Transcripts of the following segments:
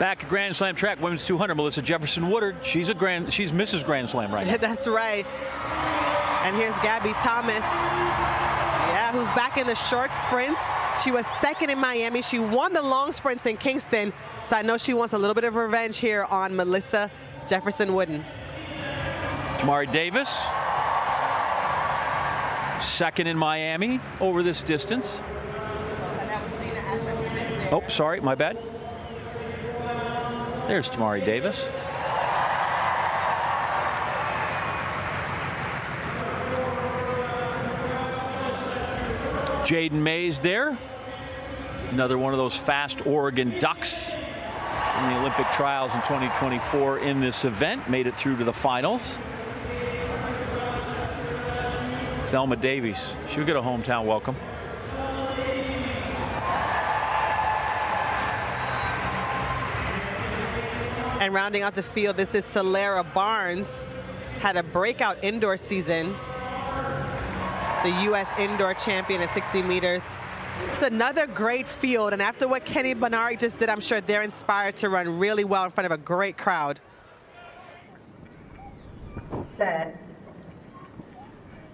Back at Grand Slam track, women's 200, Melissa Jefferson-Wooden. She's Mrs. Grand Slam right now. That's right. And here's Gabby Thomas, who's back in the short sprints. She was second in Miami. She won the long sprints in Kingston. So I know she wants a little bit of revenge here on Melissa Jefferson-Wooden. Tamari Davis, second in Miami over this distance. Oh, sorry, my bad. There's Tamari Davis. Jaden Mays there. Another one of those fast Oregon Ducks from the Olympic trials in 2024 in this event. Made it through to the finals. Thelma Davies. She'll get a hometown welcome. And rounding out the field, this is Celera Barnes. Had a breakout indoor season. The U.S. indoor champion at 60 meters. It's another great field, and after what Kenny Benari just did, I'm sure they're inspired to run really well in front of a great crowd. Set.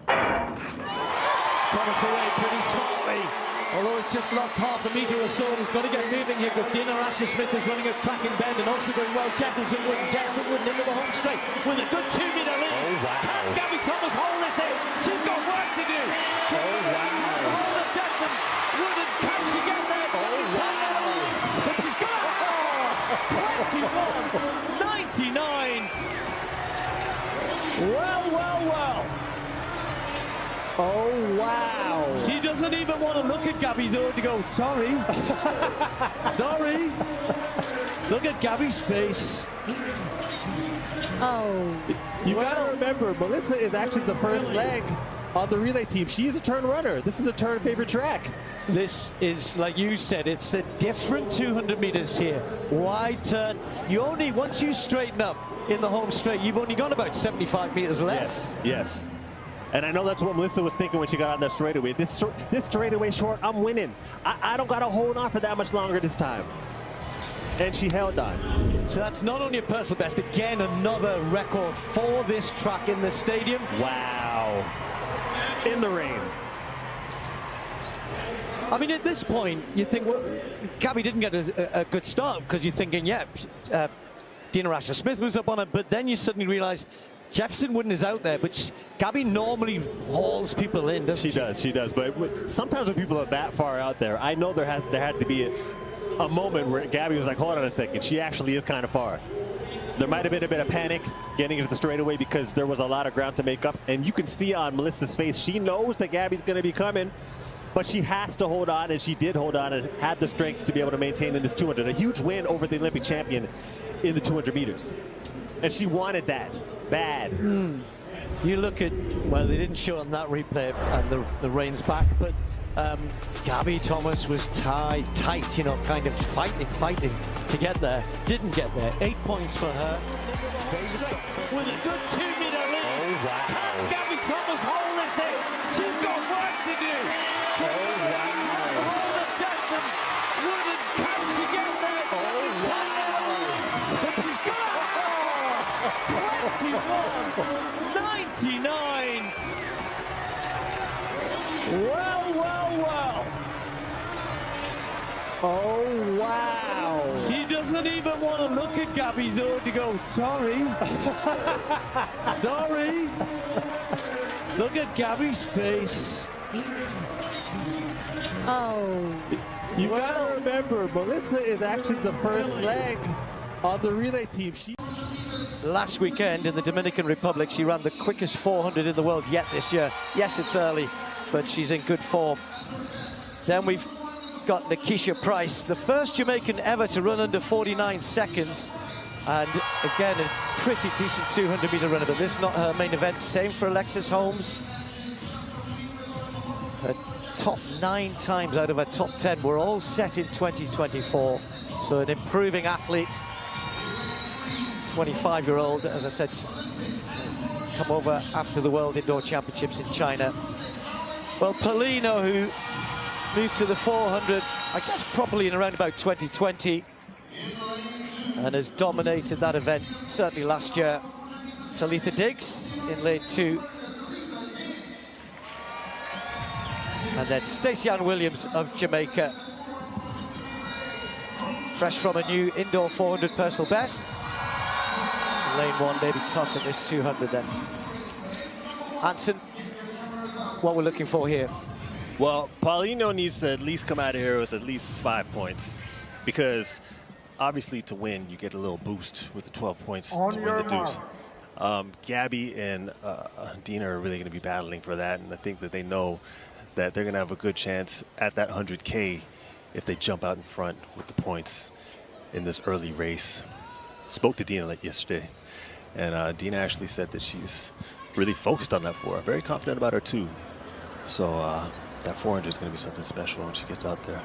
Thomas away pretty smartly. Although it's just lost half a meter or so, and he's got to get moving here because Dina Asher-Smith is running a cracking bend and also going well. Jefferson-Wooden into the home straight with a good 2-meter lead. Oh, wow. Can Gabby Thomas hold this in? She's got work to do. Oh, wow. Hold of Jefferson-Wooden. Can she get there? It's Oh, wow. but she's got it. 21.99. Well. Oh, wow. She doesn't even want to look at Gabby's own to go, sorry. Sorry. Look at Gabby's face. Oh. You gotta remember, Melissa is actually the first leg on the relay team. She is a turn runner. This is a turn favorite track. This is, like you said, it's a different 200 meters here. Wide turn. You only, once you straighten up in the home straight, you've only got about 75 meters left. Yes. And I know that's what Melissa was thinking when she got on that straightaway. This straightaway short, I'm winning. I don't got to hold on for that much longer this time. And she held on. So that's not only a personal best, again, another record for this track in the stadium. Wow. In the rain. I mean, at this point, you think, well, Gabby didn't get a good start because you're thinking, Dina Asher-Smith was up on it, but then you suddenly realize Jefferson-Wooden is out there, but Gabby normally hauls people in, doesn't she? She does. But sometimes when people are that far out there, I know there had to be a moment where Gabby was like, hold on a second, she actually is kind of far. There might have been a bit of panic getting into the straightaway because there was a lot of ground to make up. And you can see on Melissa's face, she knows that Gabby's going to be coming, but she has to hold on, and she did hold on and had the strength to be able to maintain in this 200. A huge win over the Olympic champion in the 200 meters. And she wanted that. Bad. You look at, well, they didn't show on that replay and the rain's back, but Gabby Thomas was tight, you know, kind of fighting to get there. Didn't get there. 8 points for her. With a good 2-meter lead. Oh, wow. Can Gabby Thomas hold this in? She's got work to do. Oh, wow. Hold of Jefferson-Wooden. Can she get there? Oh, wow. But she's got it. 21.99. Well. Oh, wow. She doesn't even want to look at Gabby's own to go, sorry. Sorry. Look at Gabby's face. Oh. You gotta remember, Melissa is actually the first leg on the relay team. Last weekend in the Dominican Republic, she ran the quickest 400 in the world yet this year. Yes, it's early, but she's in good form. Then we've got Nikisha Price, the first Jamaican ever to run under 49 seconds. And again, a pretty decent 200-meter runner, but this is not her main event. Same for Alexis Holmes. Her top 9 times out of her top 10 were all set in 2024. So an improving athlete. 25-year-old, as I said, come over after the World Indoor Championships in China. Well, Paulino, who moved to the 400, I guess properly in around about 2020, and has dominated that event, certainly last year. Talitha Diggs in lane 2. And then Stacey Ann Williams of Jamaica. Fresh from a new indoor 400 personal best. Lane 1 may be tough in this 200 then. Hansen, what we're looking for here? Well, Paulino needs to at least come out of here with at least 5 points, because obviously to win, you get a little boost with the 12 points to win the deuce. Gabby and Dina are really going to be battling for that, and I think that they know that they're going to have a good chance at that 100K if they jump out in front with the points in this early race. Spoke to Dina like yesterday, and Dina actually said that she's really focused on that 4. Very confident about her too. So that 400 is going to be something special when she gets out there.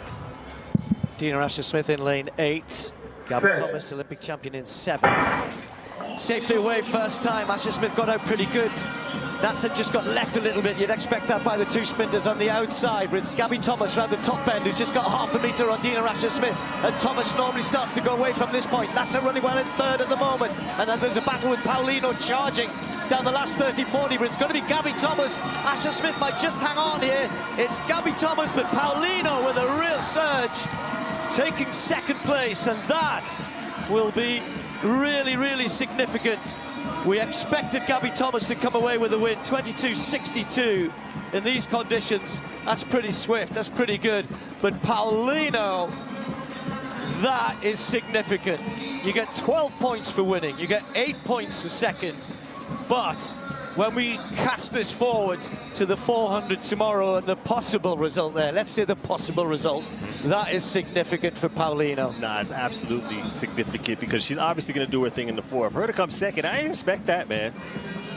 Dina Asher-Smith in lane 8. Gabby Thomas, Olympic champion, in 7. Safely away first time. Asher-Smith got out pretty good. Natson just got left a little bit. You'd expect that by the 2 sprinters on the outside. But it's Gabby Thomas around the top end who's just got half a metre on Dina Asher-Smith. And Thomas normally starts to go away from this point. Natson running well in 3rd at the moment. And then there's a battle with Paulino charging down the last 30-40. But it's going to be Gabby Thomas. Asher-Smith might just hang on here. It's Gabby Thomas, but Paulino with a real surge, taking 2nd place. And that will be really, really significant. We expected Gabby Thomas to come away with a win, 22.62 in these conditions. That's pretty swift, that's pretty good. But Paulino, that is significant. You get 12 points for winning, you get 8 points for 2nd. But when we cast this forward to the 400 tomorrow and the possible result there, let's say the possible result, that is significant for Paulino. Nah, it's absolutely significant, because she's obviously going to do her thing in the 4. For her to come 2nd, I didn't expect that, man.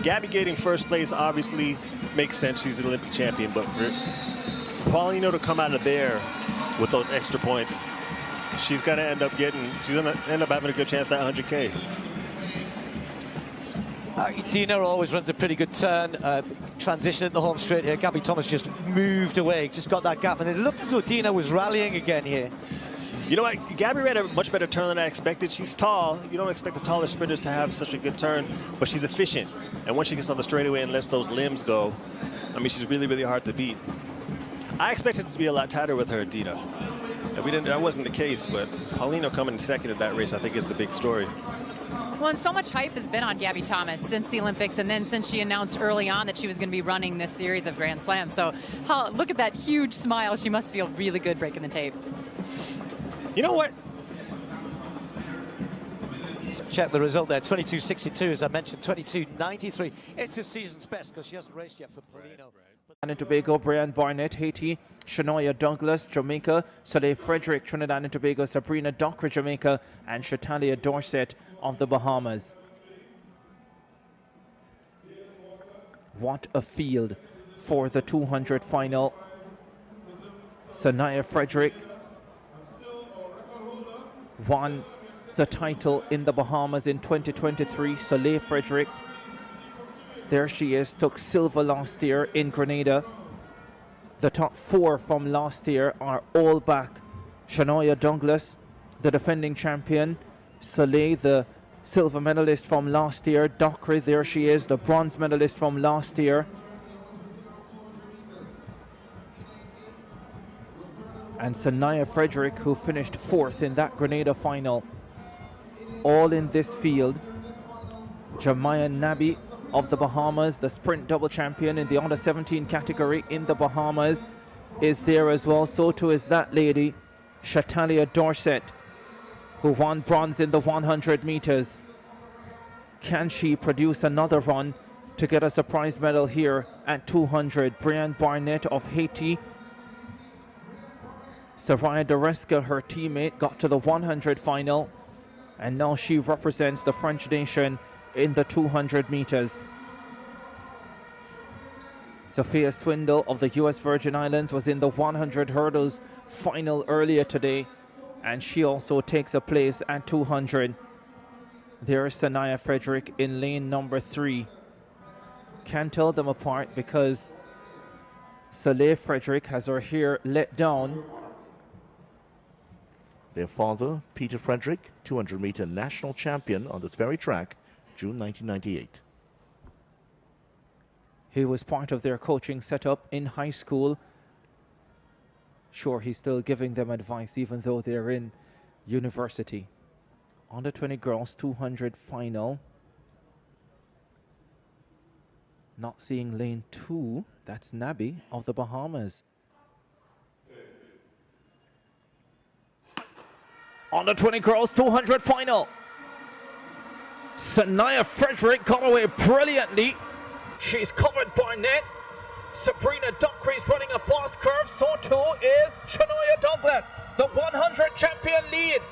Gabby getting 1st place obviously makes sense. She's the Olympic champion, but for Paulino to come out of there with those extra points, she's going to end up having a good chance at that 100K. Dina always runs a pretty good turn, transition at the home straight here. Gabby Thomas just moved away, just got that gap, and it looked as though Dina was rallying again here. You know what, Gabby ran a much better turn than I expected. She's tall. You don't expect the taller sprinters to have such a good turn, but she's efficient. And once she gets on the straightaway and lets those limbs go, I mean, she's really, really hard to beat. I expected it to be a lot tighter with her, Dina. And that wasn't the case, but Paulino coming 2nd in that race, I think, is the big story. Well, and so much hype has been on Gabby Thomas since the Olympics, and then since she announced early on that she was going to be running this series of Grand Slams. So look at that huge smile. She must feel really good breaking the tape. You know what? Check the result there, 22.62, as I mentioned, 22.93. It's the season's best because she hasn't raced yet for Paulino. Trinidad and Tobago, Brian Barnett, Haiti, Shania Douglas, Jamaica, Soleil Frederick, Trinidad and Tobago, Sabrina Dockra, Jamaica, and Shatalia Dorset of the Bahamas. What a field for the 200 final. Sanaya Frederick won the title in the Bahamas in 2023. Soleil Frederick, there she is, took silver last year in Grenada. The top 4 from last year are all back. Shania Douglas, the defending champion. Soleil, the silver medalist from last year. Dockra, there she is, the bronze medalist from last year. And Sanaya Frederick, who finished 4th in that Grenada final. All in this field. Jemiah Nabi of the Bahamas, the sprint double champion in the under 17 category in the Bahamas, is there as well. So too is that lady, Shatalia Dorset, who won bronze in the 100 meters. Can she produce another run to get a surprise medal here at 200? Brian Barnett of Haiti, Soraya Doresca, her teammate, got to the 100 final, and now she represents the French nation in the 200 meters. Sophia Swindle of the US Virgin Islands was in the 100 hurdles final earlier today, and she also takes a place at 200. There's Sanaya Frederick in lane number 3. Can't tell them apart because Soleil Frederick has her hair let down. Their father, Peter Frederick, 200-meter national champion on this very track, June 1998. He was part of their coaching setup in high school. Sure, he's still giving them advice even though they're in university. Under 20 girls 200 final. Not seeing lane 2. That's Nabby of the Bahamas. Under 20 girls 200 final. Sanaya Frederick got away brilliantly. She's covered by net. Sabrina Dockery's running a fast curve. So too is Shania Douglas. The 100 champion leads.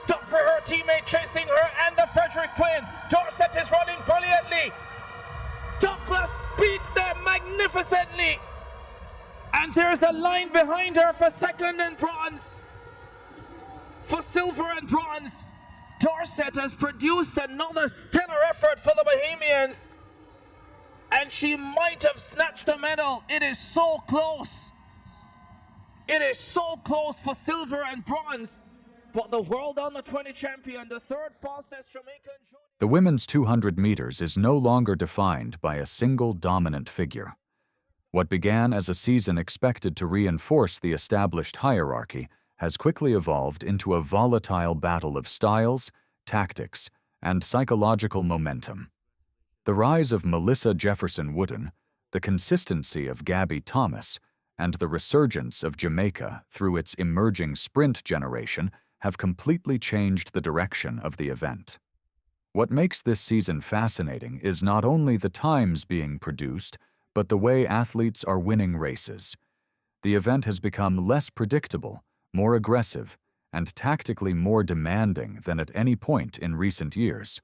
Docker, her teammate, chasing her, and the Frederick twins. Dorset is running brilliantly. Douglas beats them magnificently. And there's a line behind her for second and bronze. For silver and bronze. Dorset has produced another stellar effort for the Bahamians. And she might have snatched the medal. It is so close. It is so close for silver and bronze. But the world under 20 champion, the third fastest Jamaican junior. The women's 200 meters is no longer defined by a single dominant figure. What began as a season expected to reinforce the established hierarchy has quickly evolved into a volatile battle of styles, tactics, and psychological momentum. The rise of Melissa Jefferson-Wooden, the consistency of Gabby Thomas, and the resurgence of Jamaica through its emerging sprint generation have completely changed the direction of the event. What makes this season fascinating is not only the times being produced, but the way athletes are winning races. The event has become less predictable, more aggressive, and tactically more demanding than at any point in recent years.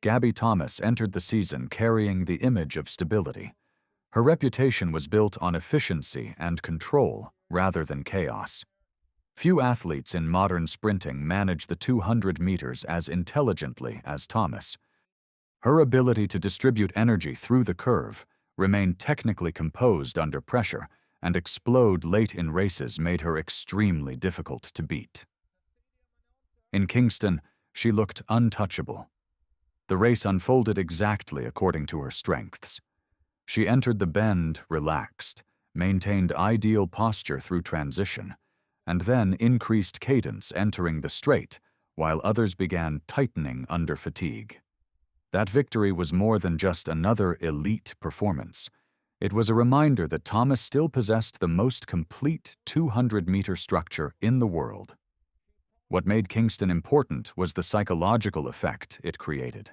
Gabby Thomas entered the season carrying the image of stability. Her reputation was built on efficiency and control rather than chaos. Few athletes in modern sprinting manage the 200 meters as intelligently as Thomas. Her ability to distribute energy through the curve, remain technically composed under pressure, and explode late in races made her extremely difficult to beat. In Kingston, she looked untouchable. The race unfolded exactly according to her strengths. She entered the bend relaxed, maintained ideal posture through transition, and then increased cadence entering the straight, while others began tightening under fatigue. That victory was more than just another elite performance. It was a reminder that Thomas still possessed the most complete 200-meter structure in the world. What made Kingston important was the psychological effect it created.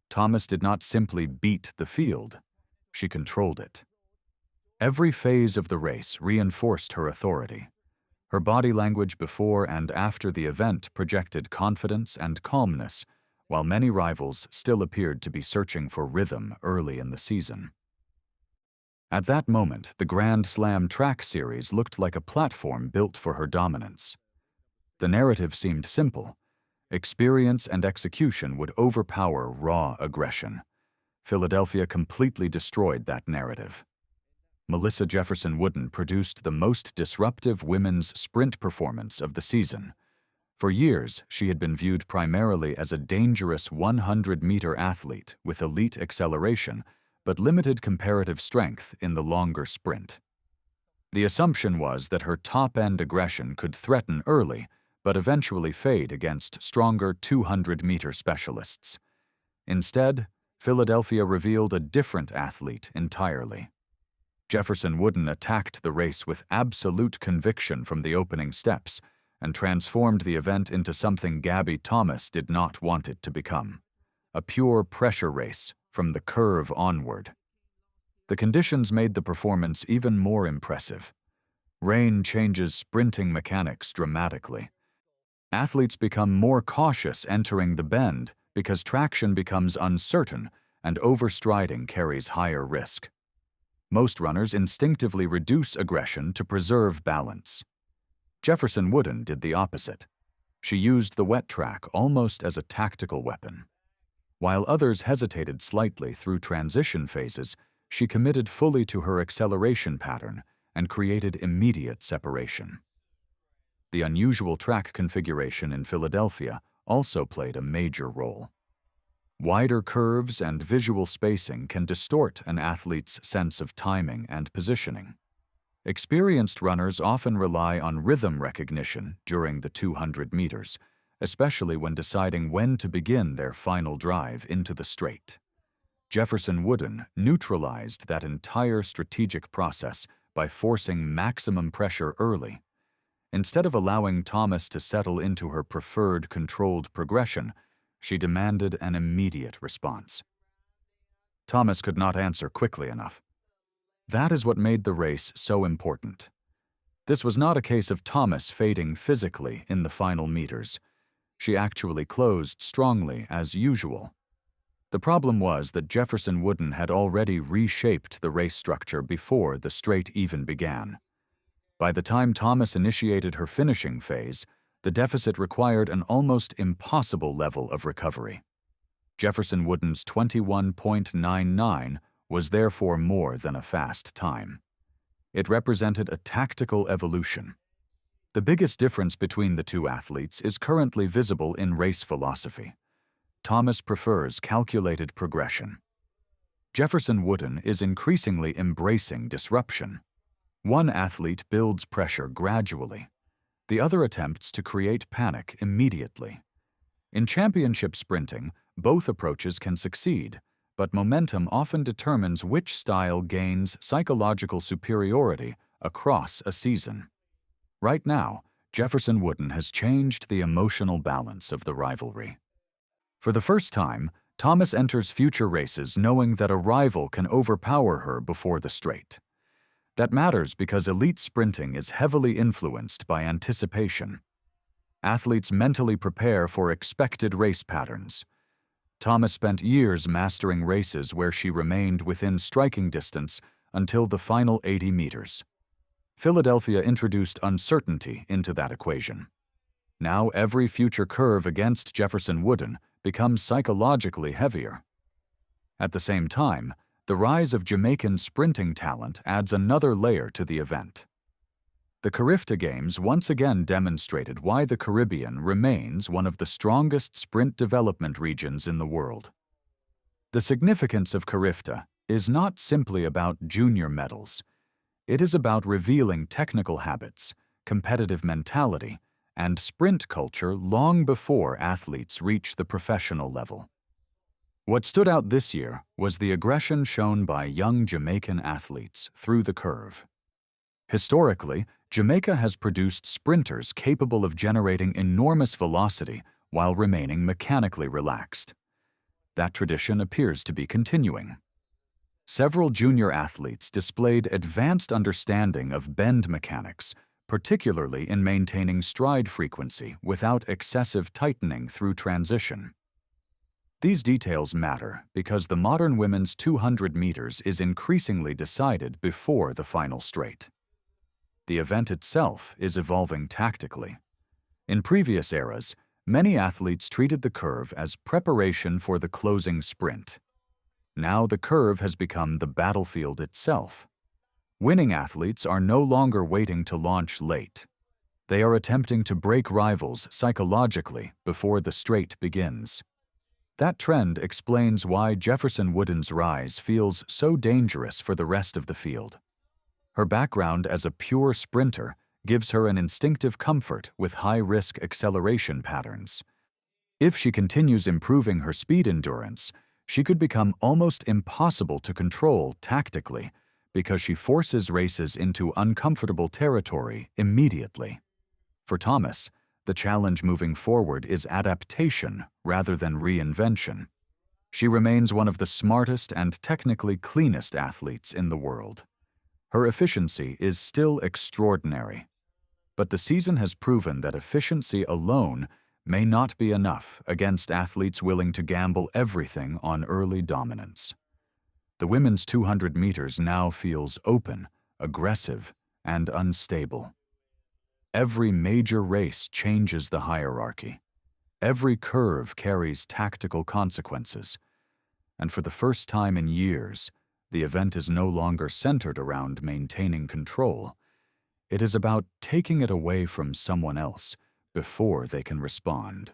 Thomas did not simply beat the field, she controlled it. Every phase of the race reinforced her authority. Her body language before and after the event projected confidence and calmness, while many rivals still appeared to be searching for rhythm early in the season. At that moment, the Grand Slam track series looked like a platform built for her dominance. The narrative seemed simple. Experience and execution would overpower raw aggression. Philadelphia completely destroyed that narrative. Melissa Jefferson-Wooden produced the most disruptive women's sprint performance of the season. For years, she had been viewed primarily as a dangerous 100-meter athlete with elite acceleration, but limited comparative strength in the longer sprint. The assumption was that her top-end aggression could threaten early, but eventually fade against stronger 200-meter specialists. Instead, Philadelphia revealed a different athlete entirely. Jefferson-Wooden attacked the race with absolute conviction from the opening steps and transformed the event into something Gabby Thomas did not want it to become: a pure pressure race from the curve onward. The conditions made the performance even more impressive. Rain changes sprinting mechanics dramatically. Athletes become more cautious entering the bend because traction becomes uncertain and overstriding carries higher risk. Most runners instinctively reduce aggression to preserve balance. Jefferson-Wooden did the opposite. She used the wet track almost as a tactical weapon. While others hesitated slightly through transition phases, she committed fully to her acceleration pattern and created immediate separation. the unusual track configuration in Philadelphia also played a major role. Wider curves and visual spacing can distort an athlete's sense of timing and positioning. Experienced runners often rely on rhythm recognition during the 200 meters, especially when deciding when to begin their final drive into the straight. Jefferson-Wooden neutralized that entire strategic process by forcing maximum pressure early. Instead of allowing Thomas to settle into her preferred controlled progression, she demanded an immediate response. Thomas could not answer quickly enough. That is what made the race so important. This was not a case of Thomas fading physically in the final meters. She actually closed strongly as usual. The problem was that Jefferson-Wooden had already reshaped the race structure before the straight even began. By the time Thomas initiated her finishing phase, the deficit required an almost impossible level of recovery. Jefferson-Wooden's 21.99 was therefore more than a fast time. It represented a tactical evolution. The biggest difference between the two athletes is currently visible in race philosophy. Thomas prefers calculated progression. Jefferson-Wooden is increasingly embracing disruption. One athlete builds pressure gradually. The other attempts to create panic immediately. In championship sprinting, both approaches can succeed, but momentum often determines which style gains psychological superiority across a season. Right now, Jefferson-Wooden has changed the emotional balance of the rivalry. For the first time, Thomas enters future races knowing that a rival can overpower her before the straight. That matters because elite sprinting is heavily influenced by anticipation. Athletes mentally prepare for expected race patterns. Thomas spent years mastering races where she remained within striking distance until the final 80 meters. Philadelphia introduced uncertainty into that equation. Now every future curve against Jefferson-Wooden becomes psychologically heavier. At the same time, the rise of Jamaican sprinting talent adds another layer to the event. The Carifta Games once again demonstrated why the Caribbean remains one of the strongest sprint development regions in the world. The significance of Carifta is not simply about junior medals. It is about revealing technical habits, competitive mentality, and sprint culture long before athletes reach the professional level. What stood out this year was the aggression shown by young Jamaican athletes through the curve. Historically, Jamaica has produced sprinters capable of generating enormous velocity while remaining mechanically relaxed. That tradition appears to be continuing. Several junior athletes displayed advanced understanding of bend mechanics, particularly in maintaining stride frequency without excessive tightening through transition. These details matter because the modern women's 200 meters is increasingly decided before the final straight. The event itself is evolving tactically. In previous eras, many athletes treated the curve as preparation for the closing sprint. Now the curve has become the battlefield itself. Winning athletes are no longer waiting to launch late. They are attempting to break rivals psychologically before the straight begins. That trend explains why Jefferson-Wooden's rise feels so dangerous for the rest of the field. Her background as a pure sprinter gives her an instinctive comfort with high-risk acceleration patterns. If she continues improving her speed endurance, she could become almost impossible to control tactically because she forces races into uncomfortable territory immediately. For Thomas, the challenge moving forward is adaptation rather than reinvention. She remains one of the smartest and technically cleanest athletes in the world. Her efficiency is still extraordinary. But the season has proven that efficiency alone may not be enough against athletes willing to gamble everything on early dominance. The women's 200 meters now feels open, aggressive, and unstable. Every major race changes the hierarchy. Every curve carries tactical consequences. And for the first time in years, the event is no longer centered around maintaining control. It is about taking it away from someone else before they can respond.